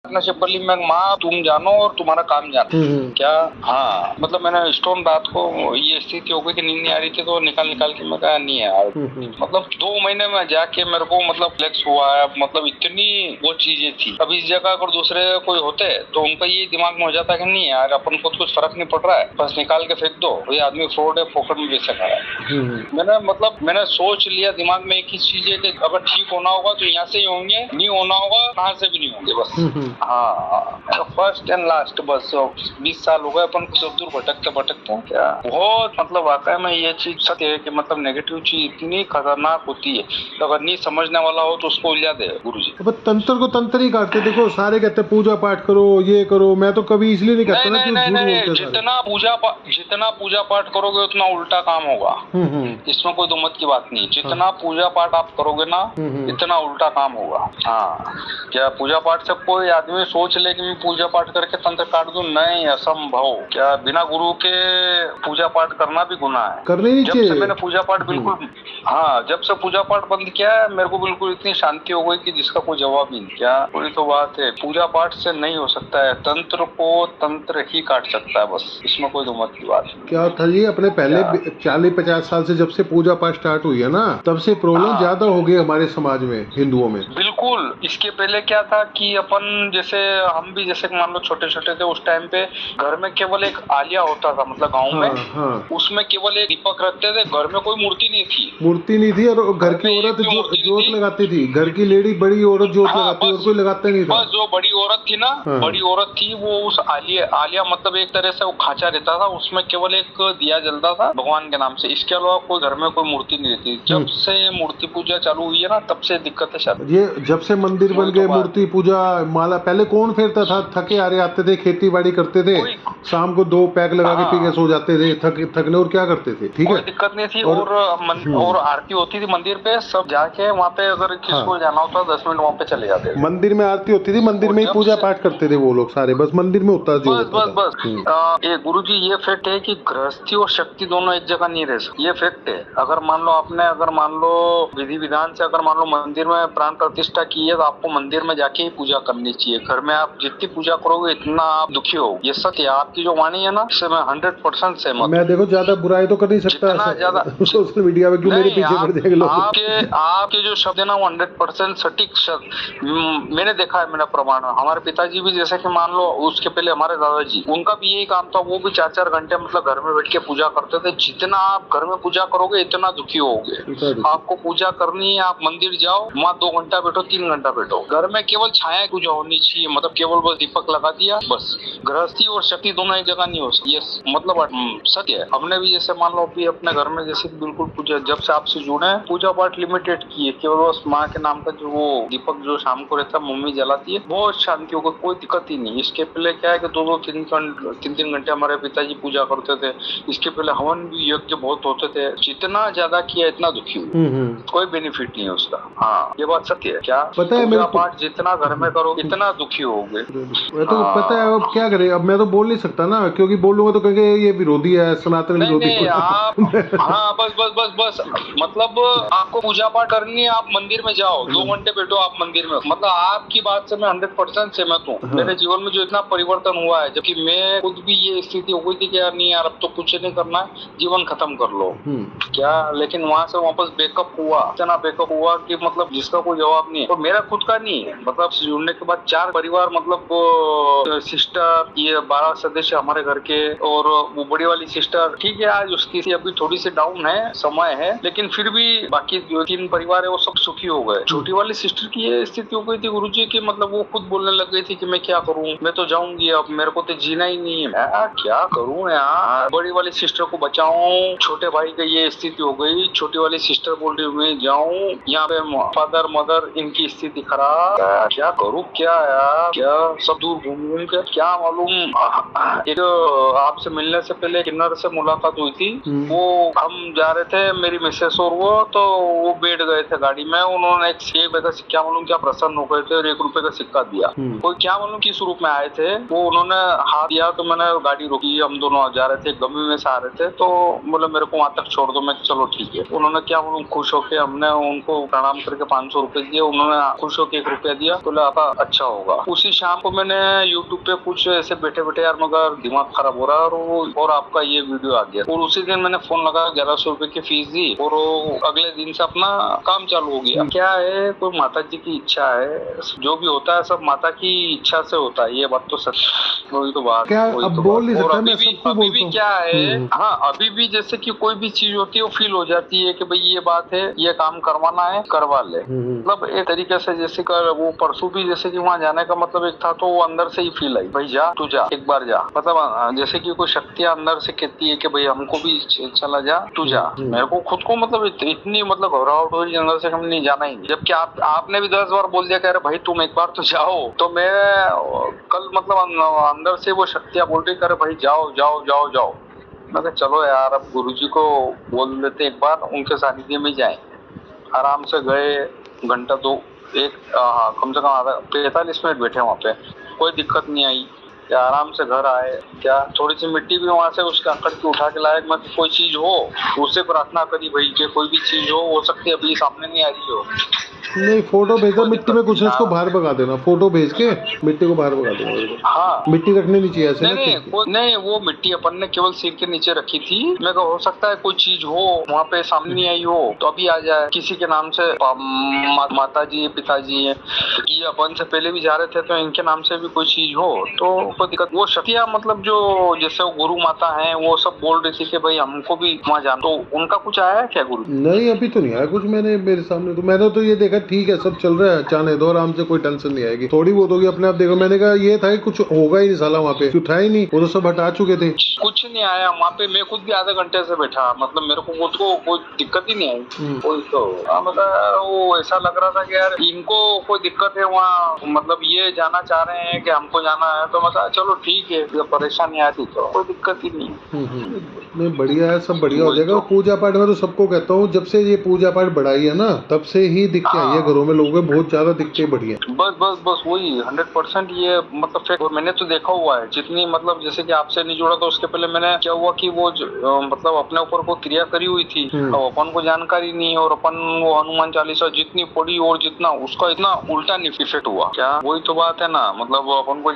Partnership कर ली। मैं माँ तुम जानो और तुम्हारा काम जानो क्या। हाँ मतलब मैंने स्टोन रात को ये स्थिति हो गई कि नींद नहीं आ रही थी तो निकाल के मैं कहा नहीं यार। मतलब 2 महीने में जाके मेरे को मतलब फ्लेक्स हुआ है। मतलब इतनी वो चीजें थी। अब इस जगह अगर दूसरे कोई होते तो उनका ये दिमाग में हो जाता कि नहीं यार अपन को कुछ फर्क नहीं पड़ रहा है, बस निकाल के फेंक दो, ये आदमी फ्रॉड है, फोकट में बेच रहा है। मैंने सोच लिया दिमाग में एक ही चीज है कि अगर ठीक होना होगा तो यहाँ से ही होंगे, नहीं होना होगा कहाँ से भी नहीं होंगे बस। हाँ फर्स्ट एंड लास्ट बस 20 साल हो गए अपन को दूर भटकते क्या बहुत मतलब वाकई में ये चीज सत्य है कि मतलब नेगेटिव चीज इतनी खतरनाक होती है तो अगर नहीं समझने वाला हो तो उसको उलझा दे गुरुजी। अब तंत्र को तंत्र ही काटते। देखो सारे कहते पूजा पाठ करो ये करो, मैं तो कभी इसलिए नहीं कहता ना कि झूठ बोलते हैं। जितना पूजा पाठ करोगे उतना उल्टा काम होगा। इसमें कोई दुमत की बात नहीं। जितना पूजा पाठ आप करोगे ना इतना उल्टा काम होगा। हाँ क्या पूजा पाठ से कोई आदमी सोच ले कि मैं पूजा पाठ करके तंत्र काट दूं, नहीं असंभव। क्या बिना गुरु के पूजा पाठ करना भी गुनाह है। करने ही चाहिए। जब से मैंने पूजा पाठ बिल्कुल जब से पूजा पाठ बंद किया है मेरे को बिल्कुल इतनी शांति हो गई कि जिसका कोई जवाब ही नहीं। क्या पूरी तो बात है पूजा पाठ से नहीं हो सकता है, तंत्र को तंत्र ही काट सकता है बस, इसमें कोई दुमत की बात नहीं। क्या था जी अपने पहले 40-50 साल से जब से पूजा पाठ स्टार्ट हुई है ना तब से प्रॉब्लम ज्यादा हो गई हमारे समाज में, हिंदुओं में। बिल्कुल। इसके पहले क्या था कि अपन जैसे हम भी जैसे मान लो छोटे थे उस टाइम पे घर में केवल एक आलिया होता था, मतलब गाँव में उसमें केवल एक दीपक रखते थे। घर में कोई मूर्ति नहीं थी और घर की औरत जोत लगाती थी। घर की लेडी बड़ी औरत जोत लगाती, और कोई लगाता नहीं था। बस जो बड़ी औरत थी ना बड़ी औरत थी वो उस आलिया मतलब एक तरह से वो खांचा रहता था, उसमें केवल एक दिया जलता था भगवान के नाम से। इसके अलावा कोई घर में कोई मूर्ति नहीं रहती। जब से मूर्ति पूजा चालू हुई है ना तब से दिक्कत है। ये जब से मंदिर बन गए, मूर्ति पूजा माला, पहले कौन फेरता था? थके हारे आते थे, खेती बाड़ी करते थे, शाम को 2 पैक लगा के पी के सो जाते थे थकने, और क्या करते थे। ठीक है कोई दिक्कत नहीं थी। और आरती होती थी मंदिर पे, सब जाके वहाँ पे अगर किसको जाना होता 10 मिनट वहाँ पे चले जाते थे। मंदिर में आरती होती थी, मंदिर में ही पूजा पाठ करते थे वो लोग सारे, बस मंदिर में होता जो बस ये गुरुजी ये फैक्ट है कि गृहस्थी और शक्ति दोनों एक जगह नहीं रह सकते। ये फैक्ट है। अगर मान लो आपने विधि विधान से अगर मान लो मंदिर में प्राण प्रतिष्ठा की है तो आपको मंदिर में जाके ही पूजा करनी चाहिए। घर में आप जितनी पूजा करोगे इतना आप दुखी हो। ये सत्य है। आपकी जो वाणी है ना इससे मैं 100% सहमत। मैं देखो ज्यादा बुराई तो कर नहीं सकता ज्यादा सोशल मीडिया पे क्यों मेरे पीछे पड़ जाएंगे लोग। आपके जो शब्द है ना 100% सटीक शब्द मैंने देखा है, मेरा प्रमाण है। हमारे पिताजी भी जैसे कि मान लो उसके पहले हमारे दादाजी, उनका भी यही काम था। वो भी 4-4 घंटे मतलब घर में बैठ के पूजा करते थे। जितना आप घर में पूजा करोगे इतना दुखी होगे। आपको पूजा करनी है, आप मंदिर जाओ, वहाँ 2 घंटा बैठो, 3 घंटा बैठो। घर में केवल छाया पूजा होनी चाहिए, मतलब केवल बस दीपक लगा दिया बस। गृहस्थी और शक्ति दोनों एक जगह नहीं हो सकती। ये मतलब सत्य है। हमने भी जैसे मान लो अभी अपने घर में जैसे बिल्कुल पूजा, जब से आपसे जुड़े पूजा पाठ लिमिटेड की है, केवल बस माँ के नाम का जो वो दीपक जो शाम को रहता है मम्मी जलाती है, बहुत शांति होगा, कोई दिक्कत ही नहीं। इसके पहले क्या है कि 2-2, 3-3 घंटे हमारे पिताजी पूजा करते थे। इसके पहले हवन भी यज्ञ बहुत होते थे। जितना ज्यादा किया इतना दुखी हुआ, कोई बेनिफिट नहीं है उसका। हाँ ये बात सत्य है। क्या पता है पूजा पाठ जितना घर में करो इतना दुखी होगे। तो पता है अब क्या करे, अब मैं तो बोल नहीं सकता ना, क्योंकि बोलूंगा तो कहेंगे ये विरोधी है, सनातन विरोधी। हाँ बस मतलब आपको पूजा पाठ करनी है, आप मंदिर में जाओ, 2 घंटे बैठो आप मंदिर में। मतलब आपकी बात से मैं 100% सहमत हूँ। मेरे जीवन में जो इतना परिवर्तन हुआ है, जबकि मैं खुद भी ये स्थिति हो गई थी कि यार नहीं यार अब तो कुछ नहीं करना है, जीवन खत्म कर लो क्या। लेकिन वहाँ से वापस बैकअप हुआ, इतना बैकअप हुआ कि मतलब जिसका कोई जवाब नहीं है। और मेरा खुद का नहीं है, मतलब जुड़ने के बाद 4 परिवार, मतलब सिस्टर, ये 12 सदस्य हमारे घर के, और वो बड़ी वाली सिस्टर ठीक है आज उसकी अभी थोड़ी सी डाउन है, समय है, लेकिन फिर भी बाकी 2-3 परिवार है वो सब सुखी हो गए। छोटी वाली सिस्टर की ये स्थिति हो गई थी गुरुजी की, मतलब वो खुद बोलने लग गई थी कि मैं क्या करूं, मैं तो जाऊंगी, अब मेरे को तो जीना ही नहीं है, मैं क्या करूं यार। बड़ी वाली सिस्टर को बचाऊं, छोटे भाई की ये स्थिति हो गई। छोटी वाली सिस्टर बोल रही मैं जाऊं, यहाँ पे फादर मदर इनकी स्थिति खराब, क्या करूं क्या यार, क्या सब दूर घूम के क्या मालूम। एक आपसे मिलने से पहले किन्नर से मुलाकात हुई थी, वो हम जा रहे थे मेरी मिसेस और वो बैठ गए थे गाड़ी में। उन्होंने एक ₹1 का सिक्का मालूम क्या प्रसन्न हो गए थे और ₹1 का सिक्का दिया। कोई क्या मालूम किस रूप में आए थे, वो उन्होंने हाथ दिया तो मैंने गाड़ी रोकी। हम दोनों जा रहे थे, गमी में से आ रहे थे, तो बोले मेरे को वहाँ तक छोड़ दो। मैं चलो ठीक है। उन्होंने क्या मालूम खुश होके, हमने उनको प्रणाम करके ₹500 दिए, उन्होंने खुश होके ₹1 दिया, बोले आपका अच्छा होगा। उसी शाम को मैंने यूट्यूब पे कुछ ऐसे बैठे बैठे यार मगर दिमाग खराब हो रहा है और आपका ये वीडियो आ गया और उसी दिन मैंने फोन लगाया, 1100 रुपए की फीस दी और अगले दिन से अपना काम चालू हो गया। क्या है, कोई माता जी की इच्छा है, जो भी होता है सब माता की इच्छा से होता है, ये बात तो सच। वही तो बात क्या वही अब तो बोल नहीं बात। और सकता, मैं सबको अभी भी बोलता हूँ। क्या है, हाँ अभी भी जैसे कि कोई भी चीज होती है वो फील हो जाती है कि भाई ये बात है, ये काम करवाना है, करवा ले। मतलब एक तरीके से जैसे कर वो परसों भी जैसे कि वहाँ जाने का मतलब एक था, तो वो अंदर से ही फील आई, भाई जा तू जा, एक बार जा। मतलब जैसे कि कोई शक्तियां अंदर से कहती है कि भाई हमको भी चला जा, तू जा। मेरे को खुद को मतलब इतनी मतलब घबराहट हो रही अंदर से, हम नहीं जाना ही नहीं। जबकि आपने भी 10 बार बोल दिया कि अरे भाई तुम एक बार तो जाओ, तो मैं कल मतलब अंदर से वो शक्तियां बोल रही अरे भाई जाओ जाओ जाओ जाओ। मैं कहा चलो यार अब गुरुजी को बोल देते एक बार, उनके सानिध्य में जाए। आराम से गए, घंटा दो एक कम से कम आधा 45 मिनट बैठे वहाँ पे, कोई दिक्कत नहीं आई। या आराम से घर आए, क्या थोड़ी सी मिट्टी भी वहाँ से उसके आकड़ के उठा के लाए, मत कोई चीज हो उससे प्रार्थना करी भाई कि कोई भी चीज हो सकती है अभी सामने नहीं आ रही हो। नहीं फोटो भेजा, मिट्टी में कुछ इसको बाहर भगा देना, फोटो भेज के मिट्टी को बाहर भगा देना। हाँ मिट्टी रखनी नहीं चाहिए ऐसे ना। नहीं वो मिट्टी अपन ने केवल सिर के नीचे रखी थी। मैं कहा हो सकता है कोई चीज हो वहाँ पे सामने नहीं आई हो तो अभी आ जाए, किसी के नाम से माता जी पिताजी है, ये अपन से पहले भी जा रहे थे तो इनके नाम से भी कोई चीज हो तो कोई दिक्कत। वो शक्तियाँ मतलब जो जैसे वो गुरु माता है वो सब बोल रही थी कि भाई हमको भी वहाँ जाना, तो उनका कुछ आया है क्या गुरु? नहीं अभी तो नहीं आया कुछ, मेरे सामने तो मैंने तो ये देखा ठीक है सब चल रहा है, जाने दो आराम से, कोई टेंशन नहीं आएगी, थोड़ी बहुत होगी अपने आप देखो। मैंने कहा ये था कि कुछ होगा ही नहीं साला, वहाँ पे कुछ था ही नहीं, वो तो सब हटा चुके थे, कुछ नहीं आया वहाँ पे। मैं खुद भी आधे घंटे से बैठा, मतलब मेरे को खुद को कोई दिक्कत ही नहीं आई। कोई तो मतलब वो ऐसा लग रहा था कि यार इनको कोई दिक्कत है वहाँ, मतलब ये जाना चाह रहे हैं कि हमको जाना है, तो मतलब चलो ठीक है, जब परेशानी आती तो कोई दिक्कत ही नहीं। नहीं बढ़िया है, सब बढ़िया हो जाएगा। पूजा पाठ में तो सबको कहता हूँ जब से ये पूजा पाठ बढ़ाई है ना तब से ही दिक्कतें आई है घरों में, लोगों में बहुत ज्यादा दिक्कतें बढ़ी है। बस वही 100% ये मतलब फिर मैंने तो देखा हुआ है जितनी, मतलब जैसे कि आपसे नहीं जुड़ा तो उसके पहले मैंने क्या हुआ कि वो मतलब अपने ऊपर को क्रिया करी हुई थी और अपन को जानकारी नहीं, और अपन वो हनुमान चालीसा जितनी पढ़ी और जितना उसका इतना उल्टा इफेक्ट हुआ। क्या वही तो बात है ना, मतलब अपन को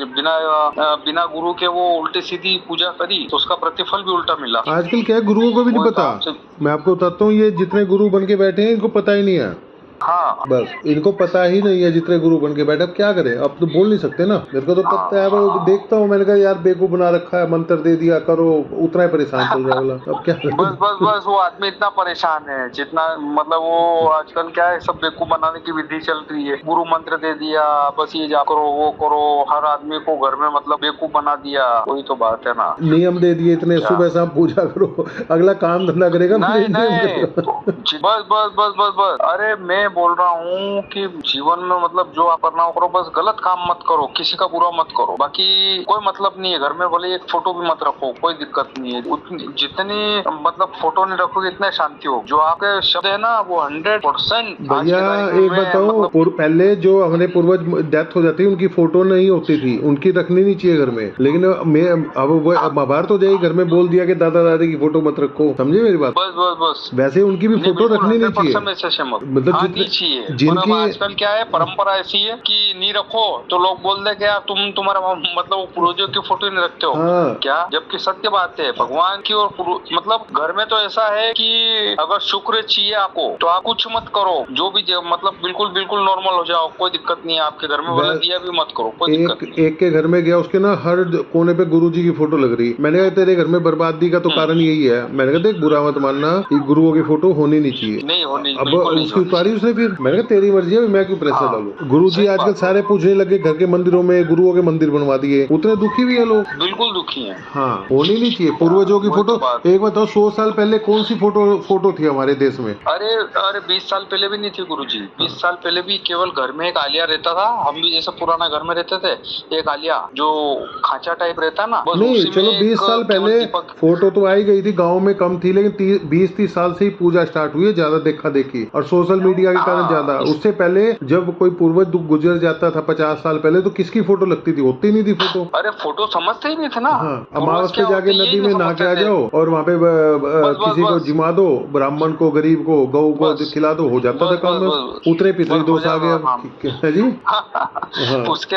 बिना गुरु के वो उल्टी सीधी पूजा करी तो उसका प्रतिफल भी उल्टा मिला। आजकल क्या है गुरुओं को भी नहीं पता, मैं आपको बताता हूँ ये जितने गुरु बन के बैठे हैं इनको पता ही नहीं है। हाँ बस इनको पता ही नहीं है जितने गुरु बन के बैठे, अब क्या करें, अब तो बोल नहीं सकते ना। मेरे को तो पता है, वो देखता हूँ, मैंने कहा यार बेवकूफ बना रखा है, मंत्र दे दिया करो, उतना ही परेशान चल रहा है। अब क्या बस वो आदमी इतना परेशान है जितना, मतलब वो आजकल क्या है सब बेवकूफ बनाने की विधि चल रही है। गुरु मंत्र दे दिया, बस ये जा करो वो करो, हर आदमी को घर में मतलब बेवकूफ बना दिया। वही तो बात है ना, नियम दे दिए इतने, सुबह शाम पूजा करो, अगला काम धंधा करेगा नहीं बस अरे मैं बोल रहा हूँ कि जीवन में मतलब जो आप करना हो करो, बस गलत काम मत करो, किसी का बुरा मत करो, बाकी कोई मतलब नहीं है। घर में बोले एक फोटो भी मत रखो, कोई दिक्कत नहीं है। जितनी मतलब फोटो नहीं रखोगे इतने शांति हो। जो आपके शब्द है ना वो 100% भैया एक बताओ, मतलब पहले जो हमारे पूर्वज डेथ हो जाती उनकी फोटो नहीं होती थी, उनकी रखनी नहीं चाहिए घर में, लेकिन अब बाहर तो जाइए घर में बोल दिया कि दादा दादी की फोटो मत रखो, समझे मेरी बात? बस वैसे उनकी भी फोटो रखनी नहीं चाहिए, मतलब जिनकी आजकल क्या है परंपरा ऐसी है कि नहीं रखो तो लोग बोल दे कि यार तुम्हारा मतलब पूर्वजों की फोटो नहीं रखते हो। हाँ। क्या, जबकि सत्य बात है भगवान की और मतलब घर में तो ऐसा है कि अगर शुक्र चाहिए आपको तो आप कुछ मत करो, जो भी मतलब बिल्कुल नॉर्मल हो जाओ, कोई दिक्कत नहीं है। आपके घर में बोले दिया भी मत करो, कोई दिक्कत नहीं। एक के घर में गया, उसके ना हर कोने पे गुरुजी की फोटो लग रही। मैंने कहा तेरे घर में बर्बादी का तो कारण यही है। मैंने कहा देख बुरा मत मानना, गुरुओं की फोटो होनी नहीं चाहिए, नहीं होनी। अब उसकी उतारी उसने, फिर मैंने कहा तेरी मर्जी है, मैं क्यों प्रेशर डालूं। गुरुजी आजकल सारे पूछने लगे घर के मंदिरों में गुरुओं के मंदिर बनवा दिए, उतने दुखी भी है लोग, बिल्कुल दुखी है। हाँ होनी नहीं चाहिए पूर्वजों की फोटो। एक बताओ 100 साल पहले कौन सी फोटो थी हमारे देश में? अरे 20 साल पहले भी नहीं थी गुरुजी। 20 साल पहले भी केवल घर में एक आलिया रहता था। हम भी जैसे पुराना घर में रहते थे, एक आलिया जो खांचा टाइप रहता है ना, बस नहीं चलो 20 साल पहले फोटो तो आई गई थी, गाँव में कम थी, लेकिन 20-30 साल से ही पूजा स्टार्ट हुई है, ज्यादा देखा देखी, और सोशल मीडिया के कारण ज्यादा। उससे पहले जब कोई पूर्वज गुजर जाता था 50 साल पहले, तो किसकी फोटो लगती थी? होती नहीं थी फोटो। अरे फोटो समझते ही नहीं थे ना। हाँ, अमावस पे जाके नदी में नहा के आ जाओ और वहाँ पे किसी को जिमा दो, ब्राह्मण को, गरीब को, गऊ को खिला दो, हो जाता था काम। उतरे पितरी दोष आ गया है जी। उसके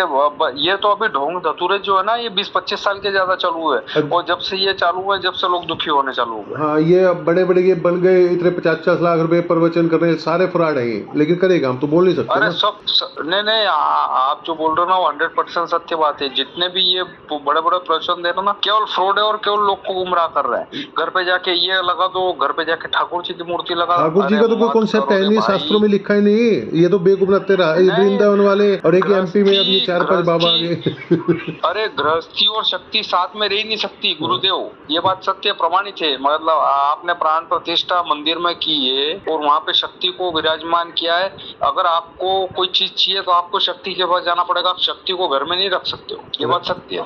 ये तो अभी ढोंग धतूरे जो है ना, ये 20-25 साल के ज्यादा चालू है, और जब से ये चालू है, जब से लोग दुखी होने चालू हो गए। हाँ, ये अब बड़े बड़े ये बन गए, इतने 50-50 लाख रुपए प्रवचन कर रहे हैं, सारे फ्रॉड है ये। लेकिन करेगा, हम तो बोल नहीं सकते। अरे सब नहीं, आप जो बोल रहे हो ना, वो 100% सत्य बात है। जितने भी ये बड़े बड़े प्रवचन दे रहे ना, केवल फ्रॉड है और केवल लोग को गुमराह कर रहे हैं। घर पे जाके ये लगा दो, घर पे जाके ठाकुर जी की मूर्ति लगा। ठाकुर जी का तो कोई कॉन्सेप्ट है नहीं, शास्त्रों में लिखा ही नहीं। ये तो बेगुनाह तेरा वृंदावन वाले, और एक एमपी में अब ये 4-5 बाबा आ गए। अरे गृहस्थी और शक्ति साथ में रह नहीं सकती गुरुदेव, ये बात सत्य प्रमाणित है। मतलब आपने प्राण प्रतिष्ठा मंदिर में की है और वहाँ पे शक्ति को विराजमान किया है। अगर आपको कोई चीज चाहिए तो आपको शक्ति के पास जाना पड़ेगा, आप शक्ति को घर में नहीं रख सकते हो, ये बात सत्य है।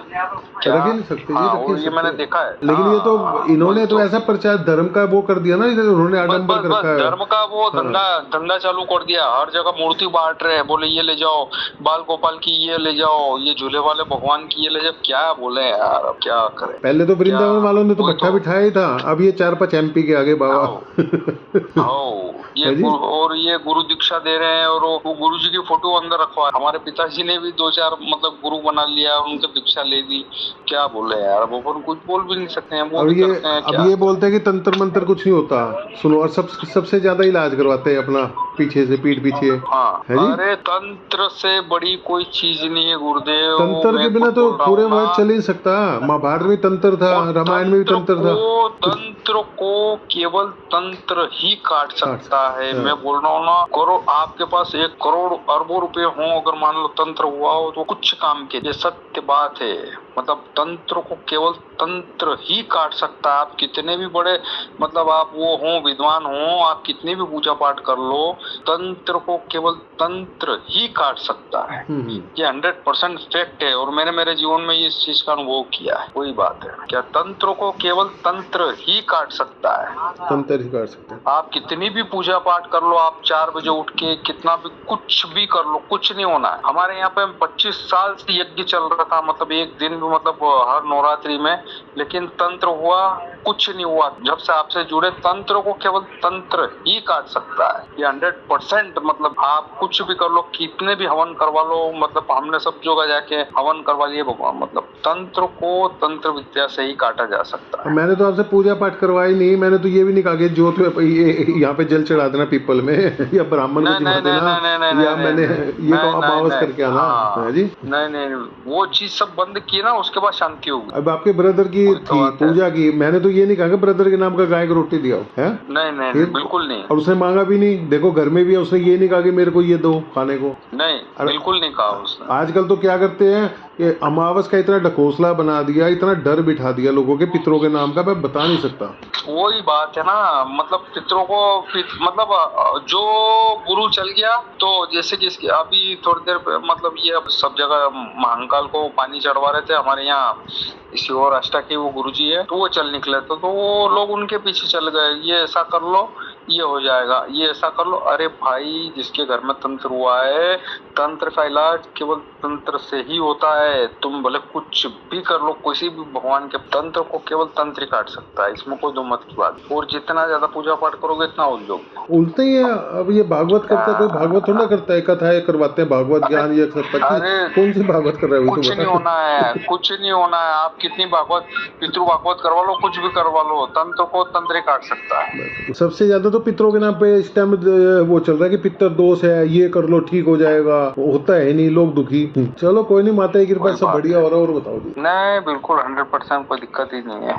रख ही नहीं सकते, ये मैंने देखा है। लेकिन ये तो इन्होंने तो ऐसा प्रचार धर्म का वो कर दिया ना, उन्होंने आडंबर कर रखा है, धर्म का वो धंधा चालू कर दिया। हर जगह मूर्ति बांट रहे हैं, बोले ये ले जाओ बाल गोपाल की, ये ले जाओ, ये झूले वाले भगवान की ये ले जाओ। क्या बोले यार, अब क्या करें। पहले तो वृंदावन वालों ने तो भट्ठा बिठाया ही था, अब ये 4-5 एमपी के आगे बाबा। और ये गुरु दीक्षा दे रहे हैं, और वो गुरु जी की फोटो अंदर रखवा। हमारे पिताजी ने भी 2-4 मतलब गुरु बना लिया, उनकी दीक्षा ले ली। क्या बोले यार, वो कुछ बोल भी नहीं सकते हैं। अब ये बोलते हैं कि तंत्र मंत्र कुछ नहीं होता। सुनो, और सबसे ज्यादा इलाज करवाते हैं अपना पीछे से, पीठ पीछे। हाँ, अरे तंत्र से बड़ी कोई चीज नहीं है गुरुदेव। तंत्र के बिना तो पूरे वर्ल्ड चल ही नहीं सकता। महाभारत में तंत्र था, रामायण में भी तंत्र था। तंत्र को केवल तंत्र ही काट सकता है। मैं बोल रहा हूँ ना, करो आपके पास 1 करोड़ अरबों रुपए हो, अगर मान लो तंत्र हुआ हो तो कुछ काम के, ये सत्य बात है। मतलब तंत्र को केवल तंत्र ही काट सकता है। आप कितने भी बड़े मतलब आप वो हो, विद्वान हो, आप कितनी भी पूजा पाठ कर लो, तंत्र को केवल तंत्र ही काट सकता है। ये 100% फैक्ट है, और मैंने मेरे जीवन में इस चीज का अनुभव किया है। वही बात है, क्या तंत्र को केवल तंत्र ही काट सकता है। तंत्र ही काट सकता है। आप कितनी भी पूजा पाठ कर लो, आप 4 बजे उठ के कितना भी कुछ भी कर लो, कुछ नहीं होना है। हमारे यहाँ पे 25 साल से यज्ञ चल रहा था, मतलब एक दिन भी, मतलब हर नवरात्रि में, लेकिन तंत्र हुआ कुछ नहीं हुआ। जब से आपसे जुड़े, तंत्र को केवल तंत्र ही काट सकता है। ये 100% मतलब आप कुछ भी कर लो, कितने भी हवन करवा लो, मतलब हमने सब जगह जाके हवन करवा लिए भगवान, मतलब तंत्र को तंत्र विद्या से ही काटा जा सकता है। मैंने तो आपसे पूजा पाठ करवाई नहीं, मैंने तो ये भी नहीं कहा कि ज्योत यहाँ पे जल चढ़ा देना पीपल में, या ब्राह्मण को जिमा देना, या मैंने ये अमावस करके आना जी। नहीं, वो चीज सब बंद की ना, उसके बाद शांति होगी। अब आपके ब्रदर की थी पूजा की, मैंने तो ये नहीं कहा कि ब्रदर के नाम का गाय को रोटी दिया है। नहीं, बिल्कुल नहीं। और उसने मांगा भी नहीं। देखो घर में भी है, उसने ये नहीं कहा कि मेरे को ये दो खाने को। नहीं, बिल्कुल नहीं कहा उसने। आजकल तो क्या करते हैं कि अमावस का इतना ढकोसला बना दिया, इतना डर बिठा दिया लोगों के पितरों के नाम का, मैं बता नहीं सकता। वही बात है ना, मतलब पितरों को मतलब जो गुरु चल गया, तो जैसे कि अभी थोड़ी देर मतलब ये सब जगह महाकाल को पानी चढ़वा रहे थे, हमारे यहाँ इसी और आष्टा के वो गुरुजी है, तो वो चल निकले तो वो लोग उनके पीछे चल गए, ये ऐसा कर लो ये हो जाएगा, ये ऐसा कर लो। अरे भाई, जिसके घर में तंत्र हुआ है, तंत्र का इलाज केवल तंत्र से ही होता है। तुम भले कुछ भी कर लो, किसी भी भगवान के, तंत्र को केवल तंत्र ही काट सकता है, इसमें कोई दो मत की बात। और जितना ज्यादा पूजा पाठ करोगे इतना उलझोगे। उल्टे ही है। अब ये भागवत करता है, कोई भागवत थोड़ा करता है, कथाएं करवाते हैं, भागवत ज्ञान ये कौन सी भागवत कर रहा है? कुछ नहीं होना है, कुछ नहीं होना है। आप कितनी भागवत, पितृ भागवत करवा लो, कुछ भी करवा लो, तंत्र को तंत्र ही काट सकता है। सबसे ज्यादा तो पितरों के नाम पे इस टाइम वो चल रहा है कि पितर दोष है, ये कर लो ठीक हो जाएगा, होता है नहीं, लोग दुखी। चलो कोई नहीं, माता की कृपा सब बढ़िया हो रहा है। और बताओ जी। नहीं, बिल्कुल 100% कोई दिक्कत ही नहीं है।